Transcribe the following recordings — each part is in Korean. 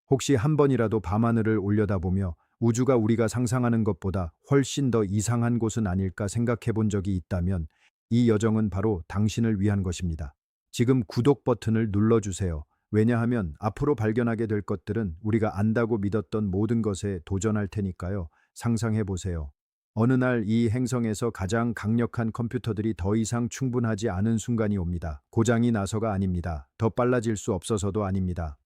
혹시 한 번이라도 밤하늘을 올려다보며 우주가 우리가 상상하는 것보다 훨씬 더 이상한 곳은 아닐까 생각해 본 적이 있다면 이 여정은 바로 당신을 위한 것입니다. 지금 구독 버튼을 눌러주세요. 왜냐하면 앞으로 발견하게 될 것들은 우리가 안다고 믿었던 모든 것에 도전할 테니까요. 상상해 보세요. 어느 날 이 행성에서 가장 강력한 컴퓨터들이 더 이상 충분하지 않은 순간이 옵니다. 고장이 나서가 아닙니다. 더 빨라질 수 없어서도 아닙니다.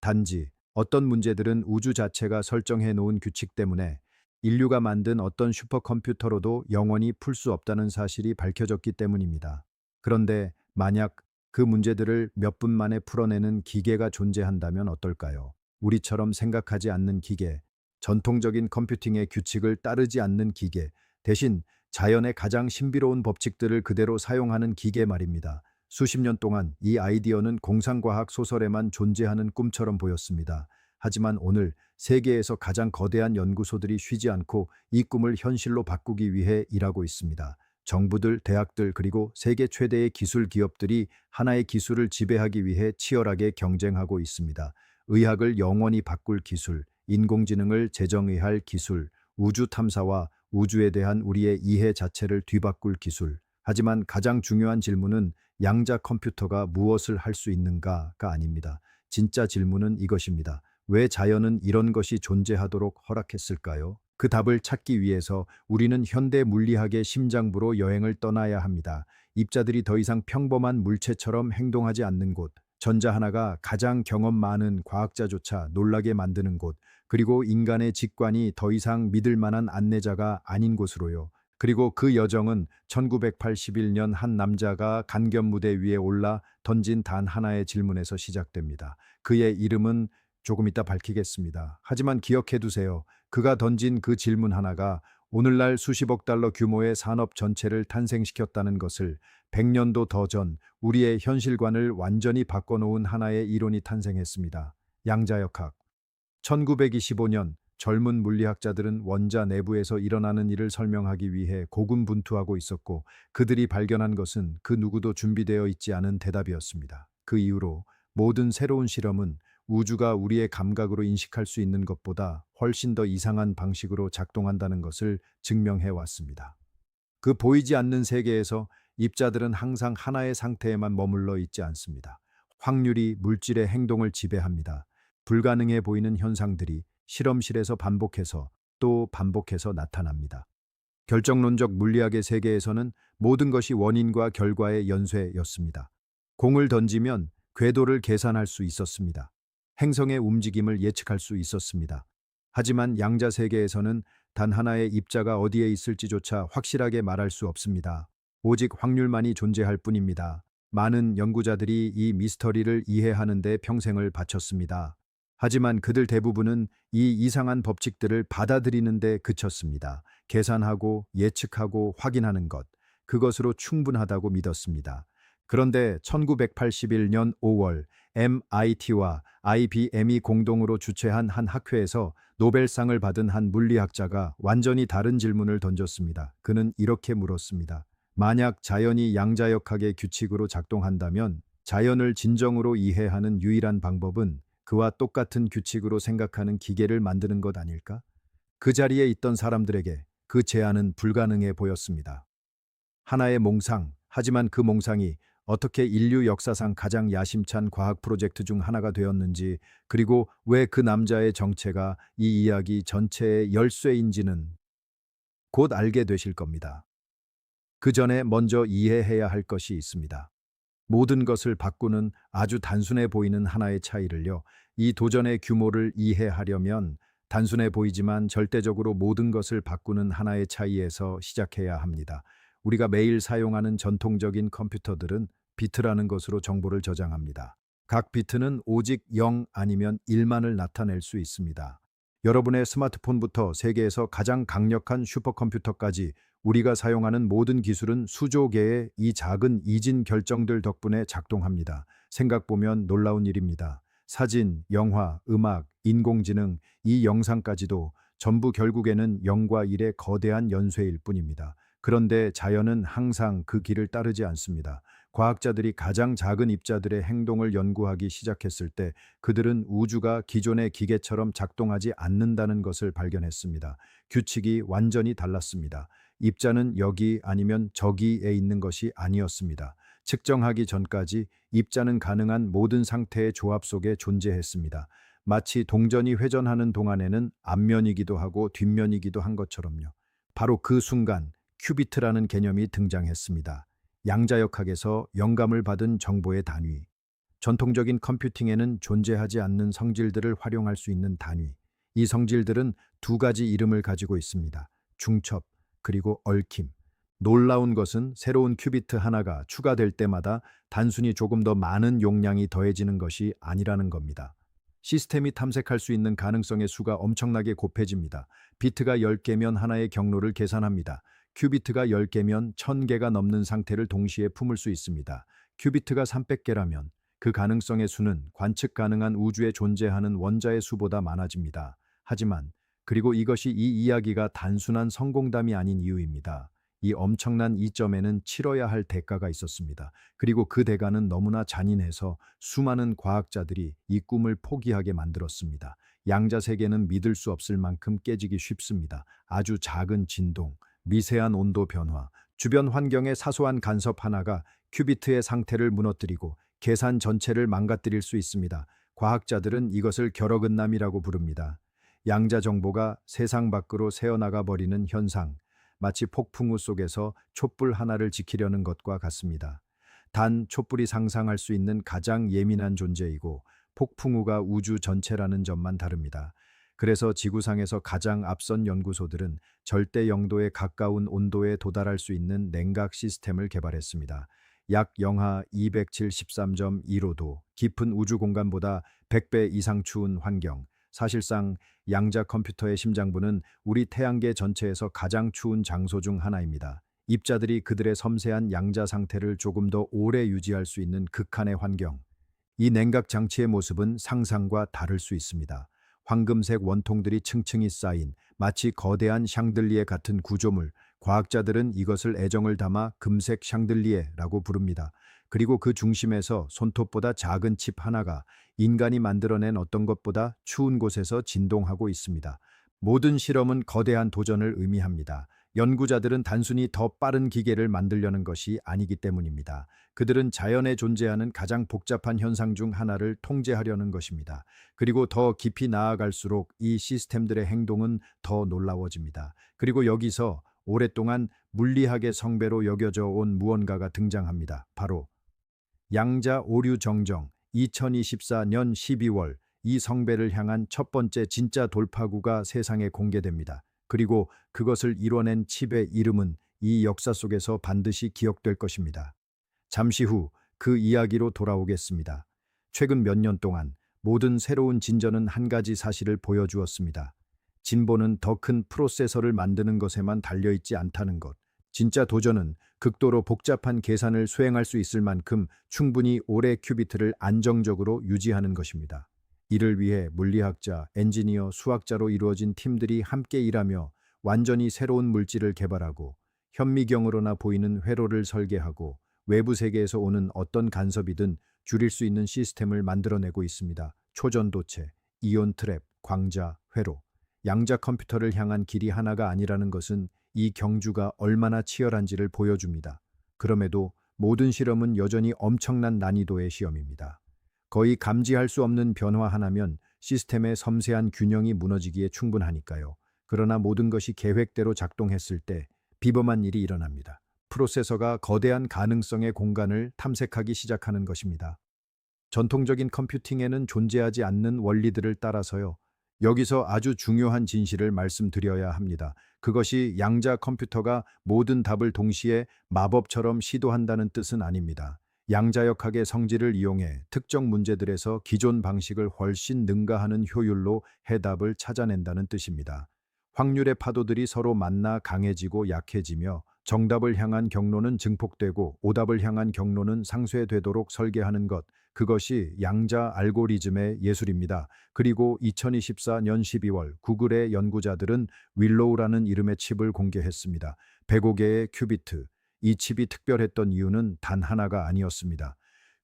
단지 어떤 문제들은 우주 자체가 설정해 놓은 규칙 때문에 인류가 만든 어떤 슈퍼컴퓨터로도 영원히 풀 수 없다는 사실이 밝혀졌기 때문입니다. 그런데 만약 그 문제들을 몇 분 만에 풀어내는 기계가 존재한다면 어떨까요? 우리처럼 생각하지 않는 기계, 전통적인 컴퓨팅의 규칙을 따르지 않는 기계, 대신 자연의 가장 신비로운 법칙들을 그대로 사용하는 기계 말입니다. 수십 년 동안 이 아이디어는 공상과학 소설에만 존재하는 꿈처럼 보였습니다. 하지만 오늘 세계에서 가장 거대한 연구소들이 쉬지 않고 이 꿈을 현실로 바꾸기 위해 일하고 있습니다. 정부들, 대학들, 그리고 세계 최대의 기술 기업들이 하나의 기술을 지배하기 위해 치열하게 경쟁하고 있습니다. 의학을 영원히 바꿀 기술, 인공지능을 재정의할 기술, 우주 탐사와 우주에 대한 우리의 이해 자체를 뒤바꿀 기술. 하지만 가장 중요한 질문은 양자 컴퓨터가 무엇을 할 수 있는가가 아닙니다. 진짜 질문은 이것입니다. 왜 자연은 이런 것이 존재하도록 허락했을까요? 그 답을 찾기 위해서 우리는 현대 물리학의 심장부로 여행을 떠나야 합니다. 입자들이 더 이상 평범한 물체처럼 행동하지 않는 곳, 전자 하나가 가장 경험 많은 과학자조차 놀라게 만드는 곳, 그리고 인간의 직관이 더 이상 믿을 만한 안내자가 아닌 곳으로요. 그리고 그 여정은 1981년 한 남자가 간견 무대 위에 올라 던진 단 하나의 질문에서 시작됩니다. 그의 이름은 조금 이따 밝히겠습니다. 하지만 기억해 두세요. 그가 던진 그 질문 하나가 오늘날 수십억 달러 규모의 산업 전체를 탄생시켰다는 것을 100년도 더 전 우리의 현실관을 완전히 바꿔놓은 하나의 이론이 탄생했습니다. 양자역학. 1925년 젊은 물리학자들은 원자 내부에서 일어나는 일을 설명하기 위해 고군분투하고 있었고 그들이 발견한 것은 그 누구도 준비되어 있지 않은 대답이었습니다. 그 이후로 모든 새로운 실험은 우주가 우리의 감각으로 인식할 수 있는 것보다 훨씬 더 이상한 방식으로 작동한다는 것을 증명해 왔습니다. 그 보이지 않는 세계에서 입자들은 항상 하나의 상태에만 머물러 있지 않습니다. 확률이 물질의 행동을 지배합니다. 불가능해 보이는 현상들이 실험실에서 반복해서 또 반복해서 나타납니다. 결정론적 물리학의 세계에서는 모든 것이 원인과 결과의 연쇄였습니다. 공을 던지면 궤도를 계산할 수 있었습니다. 행성의 움직임을 예측할 수 있었습니다. 하지만 양자 세계에서는 단 하나의 입자가 어디에 있을지조차 확실하게 말할 수 없습니다. 오직 확률만이 존재할 뿐입니다. 많은 연구자들이 이 미스터리를 이해하는 데 평생을 바쳤습니다. 하지만 그들 대부분은 이 이상한 법칙들을 받아들이는 데 그쳤습니다. 계산하고 예측하고 확인하는 것, 그것으로 충분하다고 믿었습니다. 그런데 1981년 5월 MIT와 IBM이 공동으로 주최한 한 학회에서 노벨상을 받은 한 물리학자가 완전히 다른 질문을 던졌습니다. 그는 이렇게 물었습니다. 만약 자연이 양자역학의 규칙으로 작동한다면 자연을 진정으로 이해하는 유일한 방법은 그와 똑같은 규칙으로 생각하는 기계를 만드는 것 아닐까? 그 자리에 있던 사람들에게 그 제안은 불가능해 보였습니다. 하나의 몽상, 하지만 그 몽상이 어떻게 인류 역사상 가장 야심찬 과학 프로젝트 중 하나가 되었는지, 그리고 왜 그 남자의 정체가 이 이야기 전체의 열쇠인지는 곧 알게 되실 겁니다. 그 전에 먼저 이해해야 할 것이 있습니다. 모든 것을 바꾸는 아주 단순해 보이는 하나의 차이를요. 이 도전의 규모를 이해하려면 단순해 보이지만 절대적으로 모든 것을 바꾸는 하나의 차이에서 시작해야 합니다. 우리가 매일 사용하는 전통적인 컴퓨터들은 비트라는 것으로 정보를 저장합니다. 각 비트는 오직 0 아니면 1만을 나타낼 수 있습니다. 여러분의 스마트폰부터 세계에서 가장 강력한 슈퍼컴퓨터까지 우리가 사용하는 모든 기술은 수조 개의 이 작은 이진 결정들 덕분에 작동합니다. 생각보면 놀라운 일입니다. 사진, 영화, 음악, 인공지능, 이 영상까지도 전부 결국에는 0과 1의 거대한 연쇄일 뿐입니다. 그런데 자연은 항상 그 길을 따르지 않습니다. 과학자들이 가장 작은 입자들의 행동을 연구하기 시작했을 때 그들은 우주가 기존의 기계처럼 작동하지 않는다는 것을 발견했습니다. 규칙이 완전히 달랐습니다. 입자는 여기 아니면 저기에 있는 것이 아니었습니다. 측정하기 전까지 입자는 가능한 모든 상태의 조합 속에 존재했습니다. 마치 동전이 회전하는 동안에는 앞면이기도 하고 뒷면이기도 한 것처럼요. 바로 그 순간 큐비트라는 개념이 등장했습니다. 양자역학에서 영감을 받은 정보의 단위. 전통적인 컴퓨팅에는 존재하지 않는 성질들을 활용할 수 있는 단위. 이 성질들은 두 가지 이름을 가지고 있습니다. 중첩, 그리고 얽힘. 놀라운 것은 새로운 큐비트 하나가 추가될 때마다 단순히 조금 더 많은 용량이 더해지는 것이 아니라는 겁니다. 시스템이 탐색할 수 있는 가능성의 수가 엄청나게 곱해집니다. 비트가 10개면 하나의 경로를 계산합니다. 큐비트가 10개면 1000개가 넘는 상태를 동시에 품을 수 있습니다. 큐비트가 300개라면 그 가능성의 수는 관측 가능한 우주에 존재하는 원자의 수보다 많아집니다. 하지만 그리고 이것이 이 이야기가 단순한 성공담이 아닌 이유입니다. 이 엄청난 이점에는 치러야 할 대가가 있었습니다. 그리고 그 대가는 너무나 잔인해서 수많은 과학자들이 이 꿈을 포기하게 만들었습니다. 양자 세계는 믿을 수 없을 만큼 깨지기 쉽습니다. 아주 작은 진동, 미세한 온도 변화, 주변 환경의 사소한 간섭 하나가 큐비트의 상태를 무너뜨리고 계산 전체를 망가뜨릴 수 있습니다. 과학자들은 이것을 결어근남이라고 부릅니다. 양자 정보가 세상 밖으로 새어나가 버리는 현상, 마치 폭풍우 속에서 촛불 하나를 지키려는 것과 같습니다. 단 촛불이 상상할 수 있는 가장 예민한 존재이고 폭풍우가 우주 전체라는 점만 다릅니다. 그래서 지구상에서 가장 앞선 연구소들은 절대 영도에 가까운 온도에 도달할 수 있는 냉각 시스템을 개발했습니다. 약 영하 273.15도, 깊은 우주 공간보다 100배 이상 추운 환경. 사실상 양자 컴퓨터의 심장부는 우리 태양계 전체에서 가장 추운 장소 중 하나입니다. 입자들이 그들의 섬세한 양자 상태를 조금 더 오래 유지할 수 있는 극한의 환경. 이 냉각 장치의 모습은 상상과 다를 수 있습니다. 황금색 원통들이 층층이 쌓인 마치 거대한 샹들리에 같은 구조물. 과학자들은 이것을 애정을 담아 금색 샹들리에라고 부릅니다. 그리고 그 중심에서 손톱보다 작은 칩 하나가 인간이 만들어낸 어떤 것보다 추운 곳에서 진동하고 있습니다. 모든 실험은 거대한 도전을 의미합니다. 연구자들은 단순히 더 빠른 기계를 만들려는 것이 아니기 때문입니다. 그들은 자연에 존재하는 가장 복잡한 현상 중 하나를 통제하려는 것입니다. 그리고 더 깊이 나아갈수록 이 시스템들의 행동은 더 놀라워집니다. 그리고 여기서 오랫동안 물리학의 성배로 여겨져 온 무언가가 등장합니다. 바로 양자 오류 정정. 2024년 12월 이 성배를 향한 첫 번째 진짜 돌파구가 세상에 공개됩니다. 그리고 그것을 이뤄낸 칩의 이름은 이 역사 속에서 반드시 기억될 것입니다. 잠시 후 그 이야기로 돌아오겠습니다. 최근 몇 년 동안 모든 새로운 진전은 한 가지 사실을 보여주었습니다. 진보는 더 큰 프로세서를 만드는 것에만 달려있지 않다는 것. 진짜 도전은 극도로 복잡한 계산을 수행할 수 있을 만큼 충분히 오래 큐비트를 안정적으로 유지하는 것입니다. 이를 위해 물리학자, 엔지니어, 수학자로 이루어진 팀들이 함께 일하며 완전히 새로운 물질을 개발하고 현미경으로나 보이는 회로를 설계하고 외부 세계에서 오는 어떤 간섭이든 줄일 수 있는 시스템을 만들어내고 있습니다. 초전도체, 이온 트랩, 광자, 회로. 양자 컴퓨터를 향한 길이 하나가 아니라는 것은 이 경주가 얼마나 치열한지를 보여줍니다. 그럼에도 모든 실험은 여전히 엄청난 난이도의 시험입니다. 거의 감지할 수 없는 변화 하나면 시스템의 섬세한 균형이 무너지기에 충분하니까요. 그러나 모든 것이 계획대로 작동했을 때 비범한 일이 일어납니다. 프로세서가 거대한 가능성의 공간을 탐색하기 시작하는 것입니다. 전통적인 컴퓨팅에는 존재하지 않는 원리들을 따라서요. 여기서 아주 중요한 진실을 말씀드려야 합니다. 그것이 양자 컴퓨터가 모든 답을 동시에 마법처럼 시도한다는 뜻은 아닙니다. 양자역학의 성질을 이용해 특정 문제들에서 기존 방식을 훨씬 능가하는 효율로 해답을 찾아낸다는 뜻입니다. 확률의 파도들이 서로 만나 강해지고 약해지며 정답을 향한 경로는 증폭되고 오답을 향한 경로는 상쇄되도록 설계하는 것. 그것이 양자 알고리즘의 예술입니다. 그리고 2024년 12월 구글의 연구자들은 윌로우라는 이름의 칩을 공개했습니다. 105개의 큐비트, 이 칩이 특별했던 이유는 단 하나가 아니었습니다.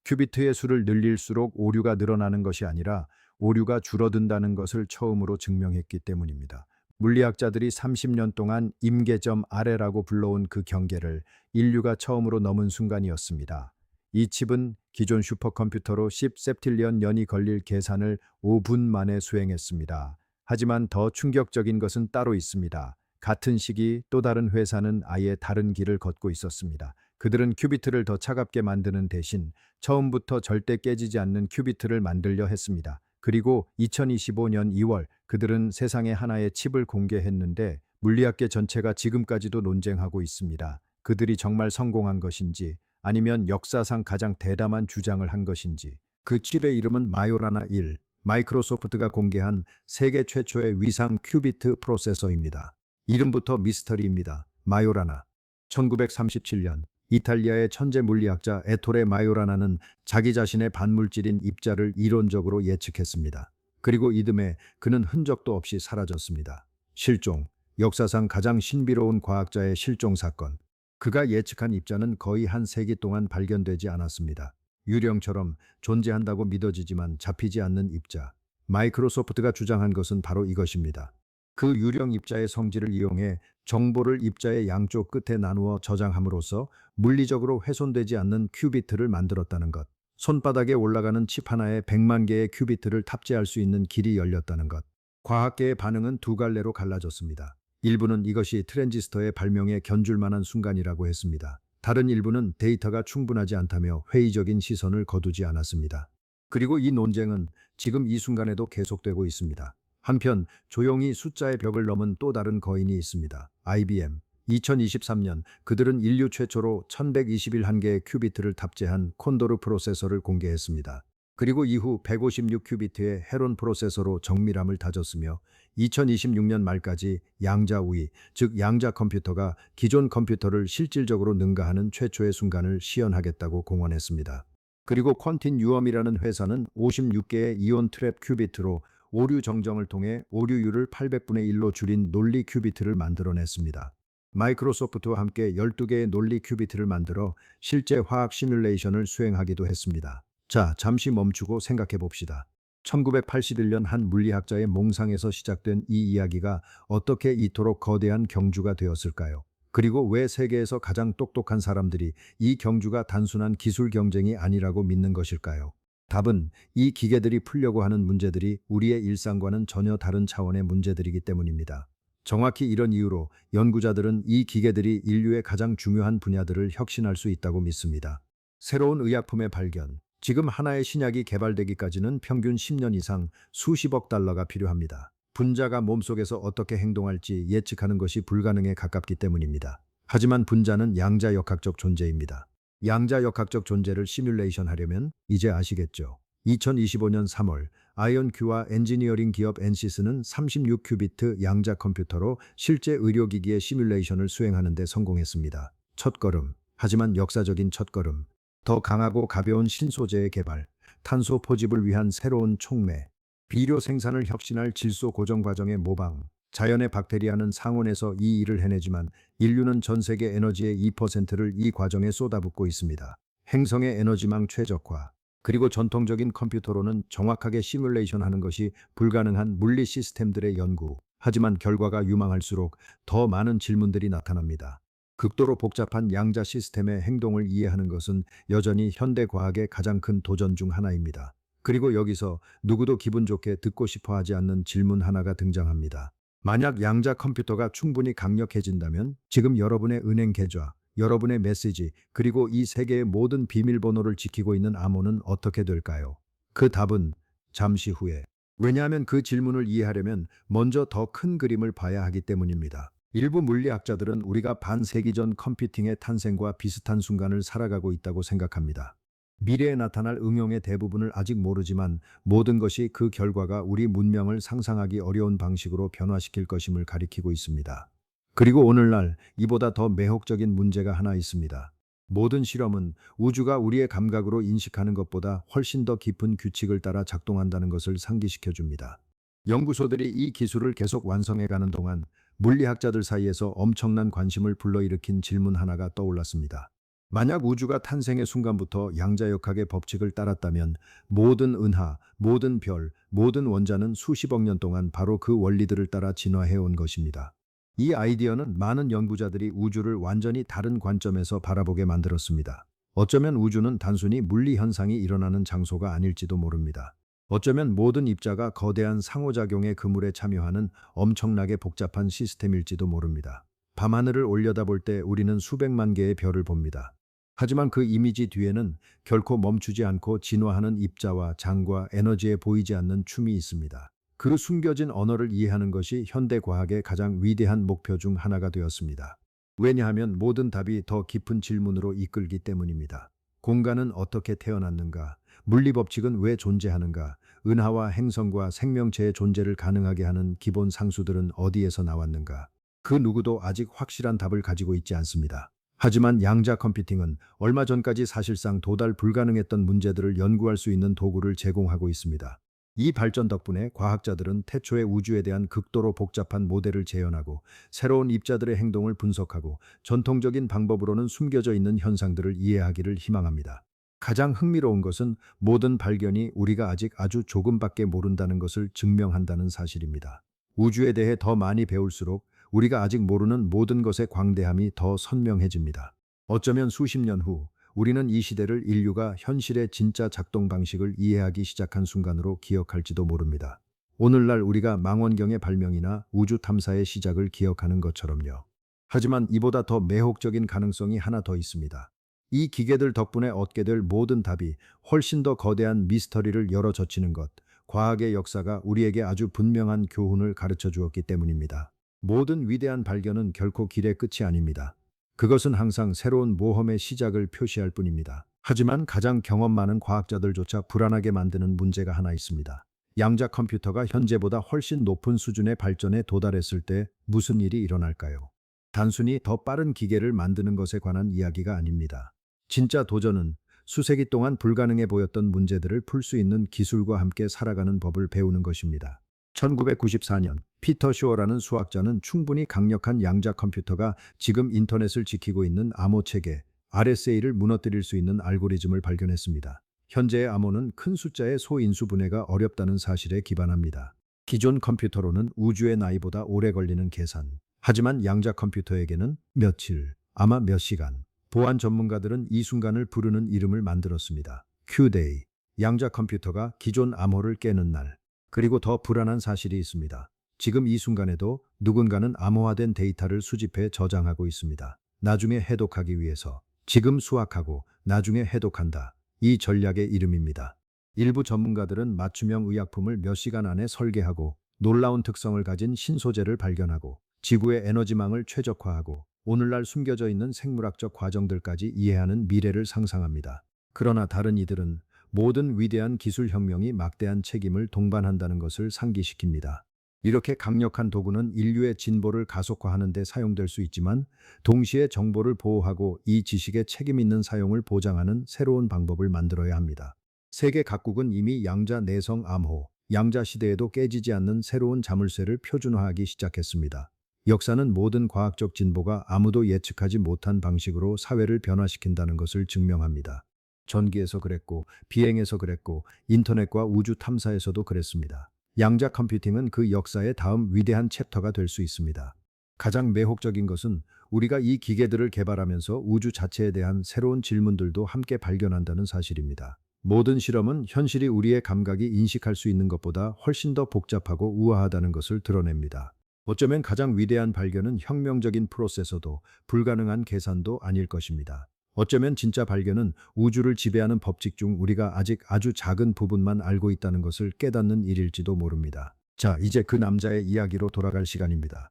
큐비트의 수를 늘릴수록 오류가 늘어나는 것이 아니라 오류가 줄어든다는 것을 처음으로 증명했기 때문입니다. 물리학자들이 30년 동안 임계점 아래라고 불러온 그 경계를 인류가 처음으로 넘은 순간이었습니다. 이 칩은 기존 슈퍼컴퓨터로 10세틸리언 년이 걸릴 계산을 5분 만에 수행했습니다. 하지만 더 충격적인 것은 따로 있습니다. 같은 시기 또 다른 회사는 아예 다른 길을 걷고 있었습니다. 그들은 큐비트를 더 차갑게 만드는 대신 처음부터 절대 깨지지 않는 큐비트를 만들려 했습니다. 그리고 2025년 2월 그들은 세상에 하나의 칩을 공개했는데 물리학계 전체가 지금까지도 논쟁하고 있습니다. 그들이 정말 성공한 것인지 아니면 역사상 가장 대담한 주장을 한 것인지. 그 칩의 이름은 마요라나 1, 마이크로소프트가 공개한 세계 최초의 위상 큐비트 프로세서입니다. 이름부터 미스터리입니다. 마요라나. 1937년 이탈리아의 천재 물리학자 에토레 마요라나는 자기 자신의 반물질인 입자를 이론적으로 예측했습니다. 그리고 이듬해 그는 흔적도 없이 사라졌습니다. 실종, 역사상 가장 신비로운 과학자의 실종 사건. 그가 예측한 입자는 거의 한 세기 동안 발견되지 않았습니다. 유령처럼 존재한다고 믿어지지만 잡히지 않는 입자. 마이크로소프트가 주장한 것은 바로 이것입니다. 그 유령 입자의 성질을 이용해 정보를 입자의 양쪽 끝에 나누어 저장함으로써 물리적으로 훼손되지 않는 큐비트를 만들었다는 것. 손바닥에 올라가는 칩 하나에 100만 개의 큐비트를 탑재할 수 있는 길이 열렸다는 것. 과학계의 반응은 두 갈래로 갈라졌습니다. 일부는 이것이 트랜지스터의 발명에 견줄 만한 순간이라고 했습니다. 다른 일부는 데이터가 충분하지 않다며 회의적인 시선을 거두지 않았습니다. 그리고 이 논쟁은 지금 이 순간에도 계속되고 있습니다. 한편 조용히 숫자의 벽을 넘은 또 다른 거인이 있습니다. IBM. 2023년 그들은 인류 최초로 1121개의 큐비트를 탑재한 콘도르 프로세서를 공개했습니다. 그리고 이후 156큐비트의 헤론 프로세서로 정밀함을 다졌으며 2026년 말까지 양자 우위, 즉 양자 컴퓨터가 기존 컴퓨터를 실질적으로 능가하는 최초의 순간을 시연하겠다고 공언했습니다. 그리고 퀀틴유엄이라는 회사는 56개의 이온 트랩 큐비트로 오류 정정을 통해 오류율을 800분의 1로 줄인 논리 큐비트를 만들어냈습니다. 마이크로소프트와 함께 12개의 논리 큐비트를 만들어 실제 화학 시뮬레이션을 수행하기도 했습니다. 자, 잠시 멈추고 생각해 봅시다. 1981년 한 물리학자의 몽상에서 시작된 이 이야기가 어떻게 이토록 거대한 경주가 되었을까요? 그리고 왜 세계에서 가장 똑똑한 사람들이 이 경주가 단순한 기술 경쟁이 아니라고 믿는 것일까요? 답은 이 기계들이 풀려고 하는 문제들이 우리의 일상과는 전혀 다른 차원의 문제들이기 때문입니다. 정확히 이런 이유로 연구자들은 이 기계들이 인류의 가장 중요한 분야들을 혁신할 수 있다고 믿습니다. 새로운 의약품의 발견. 지금 하나의 신약이 개발되기까지는 평균 10년 이상 수십억 달러가 필요합니다. 분자가 몸속에서 어떻게 행동할지 예측하는 것이 불가능에 가깝기 때문입니다. 하지만 분자는 양자역학적 존재입니다. 양자역학적 존재를 시뮬레이션 하려면 이제 아시겠죠. 2025년 3월 아이언큐와 엔지니어링 기업 엔시스는 36큐비트 양자 컴퓨터로 실제 의료기기의 시뮬레이션을 수행하는 데 성공했습니다. 첫걸음, 하지만 역사적인 첫걸음. 더 강하고 가벼운 신소재의 개발, 탄소 포집을 위한 새로운 촉매, 비료 생산을 혁신할 질소 고정 과정의 모방. 자연의 박테리아는 상온에서 이 일을 해내지만 인류는 전 세계 에너지의 2%를 이 과정에 쏟아붓고 있습니다. 행성의 에너지망 최적화. 그리고 전통적인 컴퓨터로는 정확하게 시뮬레이션하는 것이 불가능한 물리 시스템들의 연구. 하지만 결과가 유망할수록 더 많은 질문들이 나타납니다. 극도로 복잡한 양자 시스템의 행동을 이해하는 것은 여전히 현대 과학의 가장 큰 도전 중 하나입니다. 그리고 여기서 누구도 기분 좋게 듣고 싶어 하지 않는 질문 하나가 등장합니다. 만약 양자 컴퓨터가 충분히 강력해진다면 지금 여러분의 은행 계좌, 여러분의 메시지, 그리고 이 세계의 모든 비밀번호를 지키고 있는 암호는 어떻게 될까요? 그 답은 잠시 후에. 왜냐하면 그 질문을 이해하려면 먼저 더 큰 그림을 봐야 하기 때문입니다. 일부 물리학자들은 우리가 반세기 전 컴퓨팅의 탄생과 비슷한 순간을 살아가고 있다고 생각합니다. 미래에 나타날 응용의 대부분을 아직 모르지만 모든 것이 그 결과가 우리 문명을 상상하기 어려운 방식으로 변화시킬 것임을 가리키고 있습니다. 그리고 오늘날 이보다 더 매혹적인 문제가 하나 있습니다. 모든 실험은 우주가 우리의 감각으로 인식하는 것보다 훨씬 더 깊은 규칙을 따라 작동한다는 것을 상기시켜 줍니다. 연구소들이 이 기술을 계속 완성해가는 동안 물리학자들 사이에서 엄청난 관심을 불러일으킨 질문 하나가 떠올랐습니다. 만약 우주가 탄생의 순간부터 양자역학의 법칙을 따랐다면 모든 은하, 모든 별, 모든 원자는 수십억 년 동안 바로 그 원리들을 따라 진화해온 것입니다. 이 아이디어는 많은 연구자들이 우주를 완전히 다른 관점에서 바라보게 만들었습니다. 어쩌면 우주는 단순히 물리 현상이 일어나는 장소가 아닐지도 모릅니다. 어쩌면 모든 입자가 거대한 상호작용의 그물에 참여하는 엄청나게 복잡한 시스템일지도 모릅니다. 밤하늘을 올려다볼 때 우리는 수백만 개의 별을 봅니다. 하지만 그 이미지 뒤에는 결코 멈추지 않고 진화하는 입자와 장과 에너지에 보이지 않는 춤이 있습니다. 그 숨겨진 언어를 이해하는 것이 현대 과학의 가장 위대한 목표 중 하나가 되었습니다. 왜냐하면 모든 답이 더 깊은 질문으로 이끌기 때문입니다. 공간은 어떻게 태어났는가? 물리 법칙은 왜 존재하는가? 은하와 행성과 생명체의 존재를 가능하게 하는 기본 상수들은 어디에서 나왔는가? 그 누구도 아직 확실한 답을 가지고 있지 않습니다. 하지만 양자 컴퓨팅은 얼마 전까지 사실상 도달 불가능했던 문제들을 연구할 수 있는 도구를 제공하고 있습니다. 이 발전 덕분에 과학자들은 태초의 우주에 대한 극도로 복잡한 모델을 재현하고 새로운 입자들의 행동을 분석하고 전통적인 방법으로는 숨겨져 있는 현상들을 이해하기를 희망합니다. 가장 흥미로운 것은 모든 발견이 우리가 아직 아주 조금밖에 모른다는 것을 증명한다는 사실입니다. 우주에 대해 더 많이 배울수록 우리가 아직 모르는 모든 것의 광대함이 더 선명해집니다. 어쩌면 수십 년 후 우리는 이 시대를 인류가 현실의 진짜 작동 방식을 이해하기 시작한 순간으로 기억할지도 모릅니다. 오늘날 우리가 망원경의 발명이나 우주 탐사의 시작을 기억하는 것처럼요. 하지만 이보다 더 매혹적인 가능성이 하나 더 있습니다. 이 기계들 덕분에 얻게 될 모든 답이 훨씬 더 거대한 미스터리를 열어젖히는 것, 과학의 역사가 우리에게 아주 분명한 교훈을 가르쳐 주었기 때문입니다. 모든 위대한 발견은 결코 길의 끝이 아닙니다. 그것은 항상 새로운 모험의 시작을 표시할 뿐입니다. 하지만 가장 경험 많은 과학자들조차 불안하게 만드는 문제가 하나 있습니다. 양자 컴퓨터가 현재보다 훨씬 높은 수준의 발전에 도달했을 때 무슨 일이 일어날까요? 단순히 더 빠른 기계를 만드는 것에 관한 이야기가 아닙니다. 진짜 도전은 수세기 동안 불가능해 보였던 문제들을 풀 수 있는 기술과 함께 살아가는 법을 배우는 것입니다. 1994년 피터 쇼어라는 수학자는 충분히 강력한 양자 컴퓨터가 지금 인터넷을 지키고 있는 암호 체계 RSA를 무너뜨릴 수 있는 알고리즘을 발견했습니다. 현재의 암호는 큰 숫자의 소인수 분해가 어렵다는 사실에 기반합니다. 기존 컴퓨터로는 우주의 나이보다 오래 걸리는 계산. 하지만 양자 컴퓨터에게는 며칠, 아마 몇 시간. 보안 전문가들은 이 순간을 부르는 이름을 만들었습니다. Q-Day. 양자 컴퓨터가 기존 암호를 깨는 날. 그리고 더 불안한 사실이 있습니다. 지금 이 순간에도 누군가는 암호화된 데이터를 수집해 저장하고 있습니다. 나중에 해독하기 위해서. 지금 수학하고 나중에 해독한다. 이 전략의 이름입니다. 일부 전문가들은 맞춤형 의약품을 몇 시간 안에 설계하고 놀라운 특성을 가진 신소재를 발견하고 지구의 에너지망을 최적화하고 오늘날 숨겨져 있는 생물학적 과정들까지 이해하는 미래를 상상합니다. 그러나 다른 이들은 모든 위대한 기술 혁명이 막대한 책임을 동반한다는 것을 상기시킵니다. 이렇게 강력한 도구는 인류의 진보를 가속화하는 데 사용될 수 있지만 동시에 정보를 보호하고 이 지식의 책임 있는 사용을 보장하는 새로운 방법을 만들어야 합니다. 세계 각국은 이미 양자 내성 암호, 양자 시대에도 깨지지 않는 새로운 자물쇠를 표준화하기 시작했습니다. 역사는 모든 과학적 진보가 아무도 예측하지 못한 방식으로 사회를 변화시킨다는 것을 증명합니다. 전기에서 그랬고, 비행에서 그랬고, 인터넷과 우주 탐사에서도 그랬습니다. 양자 컴퓨팅은 그 역사의 다음 위대한 챕터가 될 수 있습니다. 가장 매혹적인 것은 우리가 이 기계들을 개발하면서 우주 자체에 대한 새로운 질문들도 함께 발견한다는 사실입니다. 모든 실험은 현실이 우리의 감각이 인식할 수 있는 것보다 훨씬 더 복잡하고 우아하다는 것을 드러냅니다. 어쩌면 가장 위대한 발견은 혁명적인 프로세서도 불가능한 계산도 아닐 것입니다. 어쩌면 진짜 발견은 우주를 지배하는 법칙 중 우리가 아직 아주 작은 부분만 알고 있다는 것을 깨닫는 일일지도 모릅니다. 자, 이제 그 남자의 이야기로 돌아갈 시간입니다.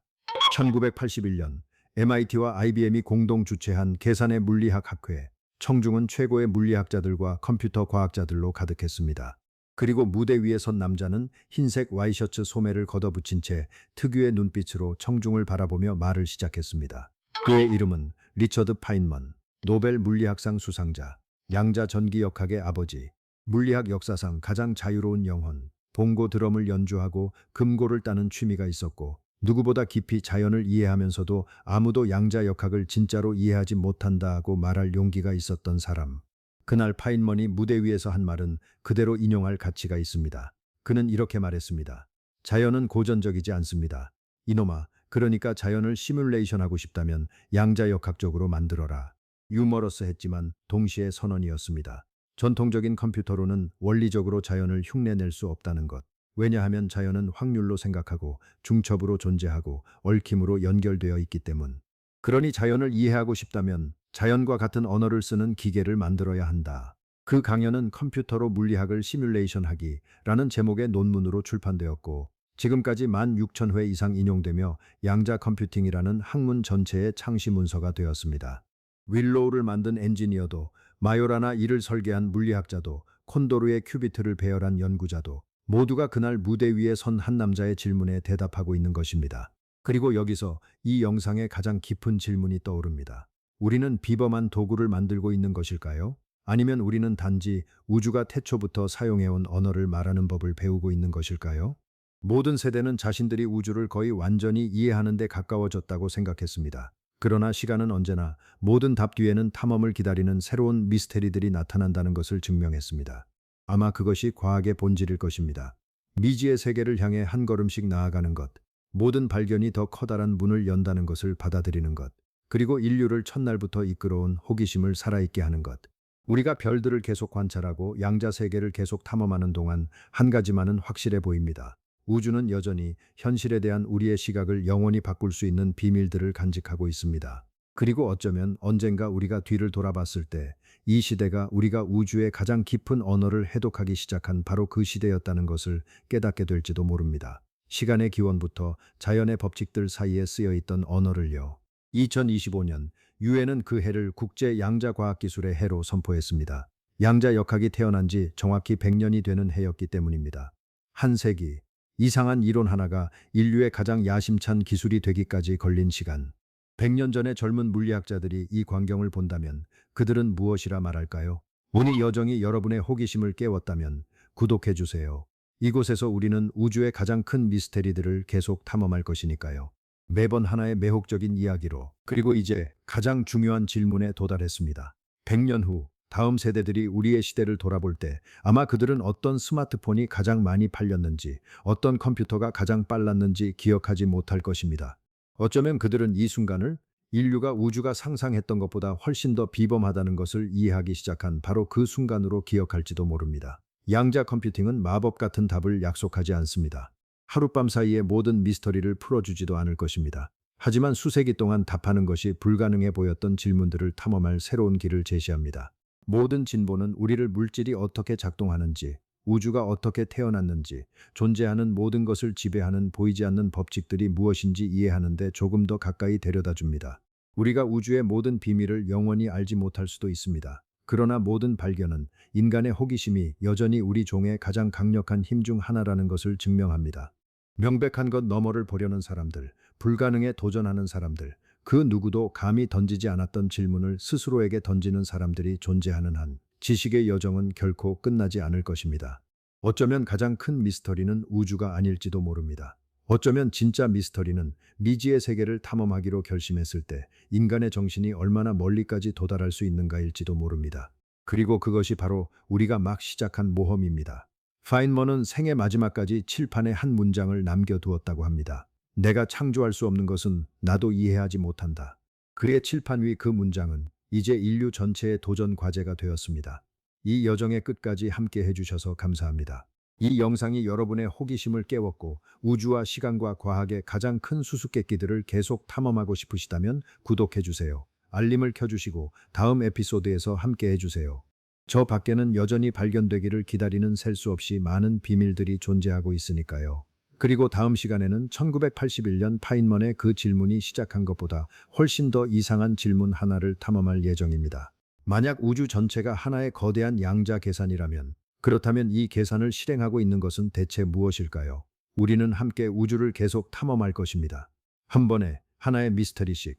1981년 MIT와 IBM이 공동 주최한 계산의 물리학 학회. 청중은 최고의 물리학자들과 컴퓨터 과학자들로 가득했습니다. 그리고 무대 위에 선 남자는 흰색 와이셔츠 소매를 걷어붙인 채 특유의 눈빛으로 청중을 바라보며 말을 시작했습니다. 그의 이름은 리처드 파인먼. 노벨 물리학상 수상자, 양자 전기역학의 아버지, 물리학 역사상 가장 자유로운 영혼, 봉고 드럼을 연주하고 금고를 따는 취미가 있었고 누구보다 깊이 자연을 이해하면서도 아무도 양자 역학을 진짜로 이해하지 못한다고 말할 용기가 있었던 사람. 그날 파인먼이 무대 위에서 한 말은 그대로 인용할 가치가 있습니다. 그는 이렇게 말했습니다. 자연은 고전적이지 않습니다. 이놈아, 그러니까 자연을 시뮬레이션하고 싶다면 양자 역학적으로 만들어라. 유머러스했지만 동시에 선언이었습니다. 전통적인 컴퓨터로는 원리적으로 자연을 흉내낼 수 없다는 것. 왜냐하면 자연은 확률로 생각하고 중첩으로 존재하고 얽힘으로 연결되어 있기 때문. 그러니 자연을 이해하고 싶다면 자연과 같은 언어를 쓰는 기계를 만들어야 한다. 그 강연은 컴퓨터로 물리학을 시뮬레이션하기라는 제목의 논문으로 출판되었고 지금까지 16,000회 이상 인용되며 양자 컴퓨팅이라는 학문 전체의 창시 문서가 되었습니다. 윌로우를 만든 엔지니어도 마요라나 이를 설계한 물리학자도 콘도르의 큐비트를 배열한 연구자도 모두가 그날 무대 위에 선 한 남자의 질문에 대답하고 있는 것입니다. 그리고 여기서 이 영상의 가장 깊은 질문이 떠오릅니다. 우리는 비범한 도구를 만들고 있는 것일까요? 아니면 우리는 단지 우주가 태초부터 사용해온 언어를 말하는 법을 배우고 있는 것일까요? 모든 세대는 자신들이 우주를 거의 완전히 이해하는 데 가까워졌다고 생각했습니다. 그러나 시간은 언제나 모든 답 뒤에는 탐험을 기다리는 새로운 미스테리들이 나타난다는 것을 증명했습니다. 아마 그것이 과학의 본질일 것입니다. 미지의 세계를 향해 한 걸음씩 나아가는 것, 모든 발견이 더 커다란 문을 연다는 것을 받아들이는 것, 그리고 인류를 첫날부터 이끌어온 호기심을 살아있게 하는 것. 우리가 별들을 계속 관찰하고 양자 세계를 계속 탐험하는 동안 한 가지만은 확실해 보입니다. 우주는 여전히 현실에 대한 우리의 시각을 영원히 바꿀 수 있는 비밀들을 간직하고 있습니다. 그리고 어쩌면 언젠가 우리가 뒤를 돌아봤을 때 이 시대가 우리가 우주의 가장 깊은 언어를 해독하기 시작한 바로 그 시대였다는 것을 깨닫게 될지도 모릅니다. 시간의 기원부터 자연의 법칙들 사이에 쓰여 있던 언어를요. 2025년 유엔은 그 해를 국제 양자 과학 기술의 해로 선포했습니다. 양자 역학이 태어난 지 정확히 100년이 되는 해였기 때문입니다. 한 세기, 이상한 이론 하나가 인류의 가장 야심찬 기술이 되기까지 걸린 시간. 100년 전의 젊은 물리학자들이 이 광경을 본다면 그들은 무엇이라 말할까요? 운이 여정이 여러분의 호기심을 깨웠다면 구독해 주세요. 이곳에서 우리는 우주의 가장 큰 미스테리들을 계속 탐험할 것이니까요. 매번 하나의 매혹적인 이야기로. 그리고 이제 가장 중요한 질문에 도달했습니다. 100년 후 다음 세대들이 우리의 시대를 돌아볼 때 아마 그들은 어떤 스마트폰이 가장 많이 팔렸는지, 어떤 컴퓨터가 가장 빨랐는지 기억하지 못할 것입니다. 어쩌면 그들은 이 순간을 인류가 우주가 상상했던 것보다 훨씬 더 비범하다는 것을 이해하기 시작한 바로 그 순간으로 기억할지도 모릅니다. 양자 컴퓨팅은 마법 같은 답을 약속하지 않습니다. 하룻밤 사이에 모든 미스터리를 풀어주지도 않을 것입니다. 하지만 수세기 동안 답하는 것이 불가능해 보였던 질문들을 탐험할 새로운 길을 제시합니다. 모든 진보는 우리를 물질이 어떻게 작동하는지, 우주가 어떻게 태어났는지, 존재하는 모든 것을 지배하는 보이지 않는 법칙들이 무엇인지 이해하는 데 조금 더 가까이 데려다 줍니다. 우리가 우주의 모든 비밀을 영원히 알지 못할 수도 있습니다. 그러나 모든 발견은 인간의 호기심이 여전히 우리 종의 가장 강력한 힘 중 하나라는 것을 증명합니다. 명백한 것 너머를 보려는 사람들, 불가능에 도전하는 사람들, 그 누구도 감히 던지지 않았던 질문을 스스로에게 던지는 사람들이 존재하는 한 지식의 여정은 결코 끝나지 않을 것입니다. 어쩌면 가장 큰 미스터리는 우주가 아닐지도 모릅니다. 어쩌면 진짜 미스터리는 미지의 세계를 탐험하기로 결심했을 때 인간의 정신이 얼마나 멀리까지 도달할 수 있는가일지도 모릅니다. 그리고 그것이 바로 우리가 막 시작한 모험입니다. 파인먼은 생애 마지막까지 칠판에 한 문장을 남겨두었다고 합니다. 내가 창조할 수 없는 것은 나도 이해하지 못한다. 그의 칠판 위 그 문장은 이제 인류 전체의 도전 과제가 되었습니다. 이 여정의 끝까지 함께 해주셔서 감사합니다. 이 영상이 여러분의 호기심을 깨웠고 우주와 시간과 과학의 가장 큰 수수께끼들을 계속 탐험하고 싶으시다면 구독해주세요. 알림을 켜주시고 다음 에피소드에서 함께 해주세요. 저 밖에는 여전히 발견되기를 기다리는 셀 수 없이 많은 비밀들이 존재하고 있으니까요. 그리고 다음 시간에는 1981년 파인먼의 그 질문이 시작한 것보다 훨씬 더 이상한 질문 하나를 탐험할 예정입니다. 만약 우주 전체가 하나의 거대한 양자 계산이라면, 그렇다면 이 계산을 실행하고 있는 것은 대체 무엇일까요? 우리는 함께 우주를 계속 탐험할 것입니다. 한 번에 하나의 미스터리씩.